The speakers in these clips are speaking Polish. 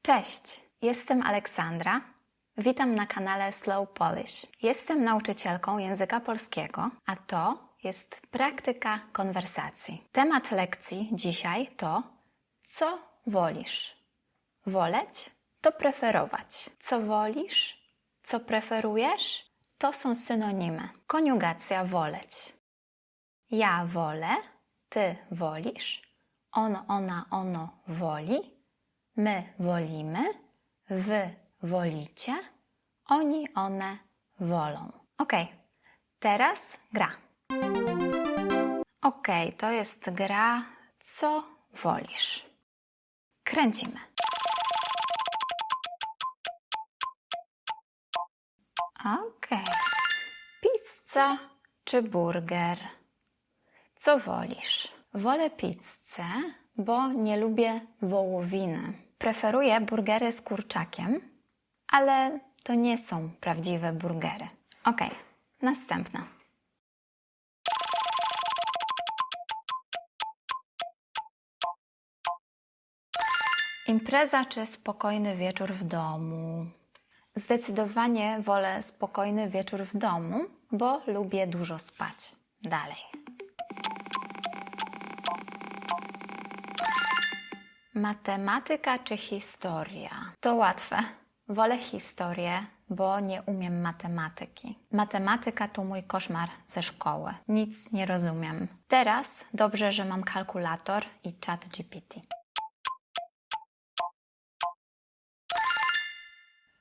Cześć, jestem Aleksandra. Witam na kanale Slow Polish. Jestem nauczycielką języka polskiego, a to jest praktyka konwersacji. Temat lekcji dzisiaj to co wolisz? Woleć to preferować. Co wolisz? Co preferujesz? To są synonimy. Koniugacja woleć. Ja wolę, ty wolisz, on, ona, ono woli, my wolimy, wy wolicie, oni, one wolą. Ok, teraz gra. Ok, to jest gra co wolisz. Kręcimy. Ok. Pizza czy burger? Co wolisz? Wolę pizzę, bo nie lubię wołowiny. Preferuję burgery z kurczakiem, ale to nie są prawdziwe burgery. Ok, następna. Impreza czy spokojny wieczór w domu? Zdecydowanie wolę spokojny wieczór w domu, bo lubię dużo spać. Dalej. Matematyka czy historia? To łatwe. Wolę historię, bo nie umiem matematyki. Matematyka to mój koszmar ze szkoły. Nic nie rozumiem. Teraz dobrze, że mam kalkulator i ChatGPT.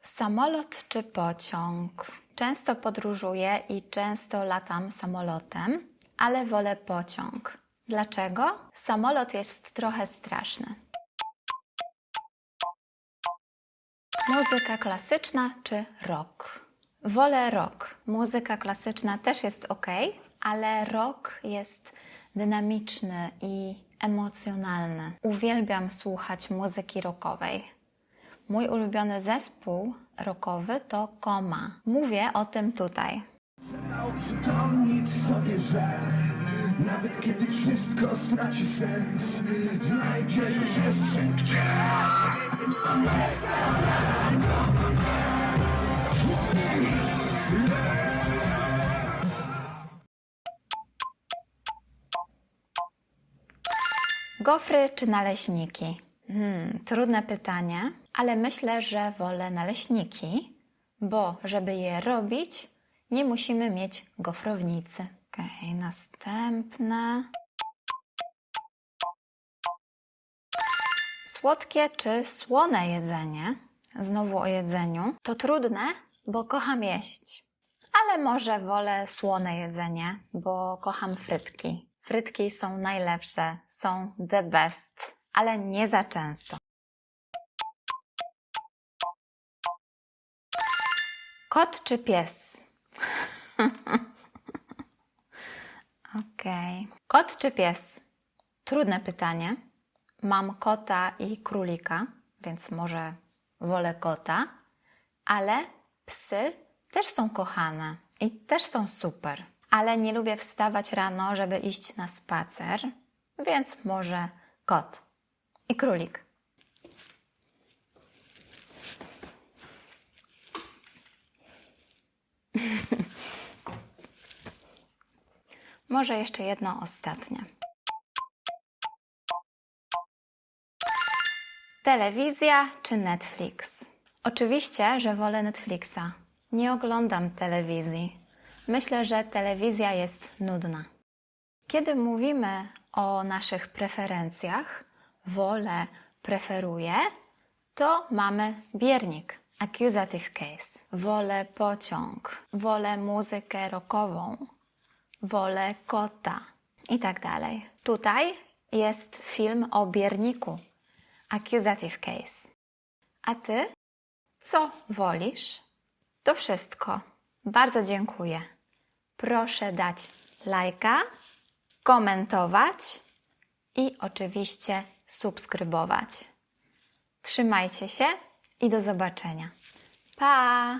Samolot czy pociąg? Często podróżuję i często latam samolotem, ale wolę pociąg. Dlaczego? Samolot jest trochę straszny. Muzyka klasyczna czy rock? Wolę rock. Muzyka klasyczna też jest ok, ale rock jest dynamiczny i emocjonalny. Uwielbiam słuchać muzyki rockowej. Mój ulubiony zespół rockowy to Koma. Mówię o tym tutaj. Uprzytomnić sobie, że nawet kiedy wszystko straci sens, znajdziesz przestrzeń, gdzie Gofry czy naleśniki? Trudne pytanie, ale myślę, że wolę naleśniki, bo żeby je robić, nie musimy mieć gofrownicy. Ok, następne. Słodkie czy słone jedzenie? Znowu o jedzeniu. To trudne, bo kocham jeść. Ale może wolę słone jedzenie, bo kocham frytki. Frytki są najlepsze, są the best, ale nie za często. Kot czy pies? Okej. Kot czy pies? Trudne pytanie. Mam kota i królika, więc może wolę kota, ale psy też są kochane i też są super. Ale nie lubię wstawać rano, żeby iść na spacer, więc może kot i królik. Może jeszcze jedno ostatnie. Telewizja czy Netflix? Oczywiście, że wolę Netflixa. Nie oglądam telewizji. Myślę, że telewizja jest nudna. Kiedy mówimy o naszych preferencjach, wolę, preferuję, to mamy biernik, accusative case. Wolę pociąg, wolę muzykę rockową, wolę kota i tak dalej. Tutaj jest film o bierniku, accusative case. A ty? Co wolisz? To wszystko. Bardzo dziękuję. Proszę dać lajka, komentować i oczywiście subskrybować. Trzymajcie się i do zobaczenia. Pa!